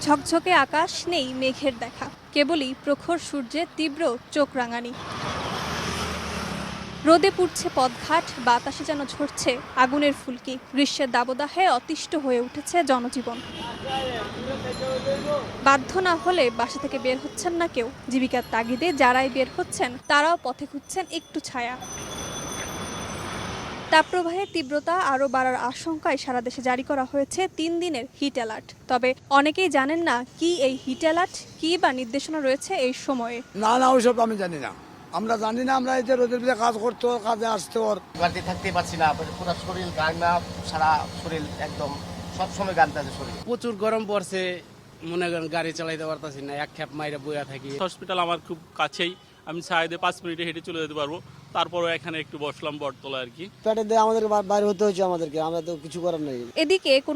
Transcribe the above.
ঝকঝকে আকাশ, নেই মেঘের দেখা, কেবলই প্রখর সূর্যের তীব্র চোখ রাঙানি। রোদে পুড়ছে পথঘাট, বাতাসে যেন ঝরছে আগুনের ফুলকি। গ্রীষ্মের দাবদাহে অতিষ্ঠ হয়ে উঠেছে জনজীবন। বাধ্য না হলে বাসা থেকে বের হচ্ছেন না কেউ। জীবিকার তাগিদে যারাই বের হচ্ছেন তারাও পথে খুঁজছেন একটু ছায়া। তাপপ্রবাহের তীব্রতা আরও বাড়ার আশঙ্কায় সারা দেশে জারি করা হয়েছে 3 দিনের হিট অ্যালার্ট। তবে অনেকেই জানেন না কি এই হিট অ্যালার্ট, কি বা নির্দেশনা রয়েছে এই সময়ে। না ওইসব আমি জানি না। আমরা জানি না, আমরা এই যে রোদের ভিতরে কাজ করতে, কাজে আসতে ওর বাড়িতে থাকতে পারছি না, পুরো শরীর গায়না, সারা শরীর একদম সবসময় গানতে আছে শরীর। প্রচুর গরম পড়ছে, মনে করেন গাড়ি চালাইতে পারতাছি না, এক খ্যাপ মাইরে বইয়া থাকি। হসপিটাল আমার খুব কাছেই, আমি চাইলে 5 মিনিটে হেঁটে চলে যেতে পারবো। তারপরও এখানে একটু বসলাম বটতলা আর কি। পেটে দিয়ে আমাদের বাইরে হতে হচ্ছে, আমাদেরকে, আমরা তো কিছু করার নেই। এদিকে কোনো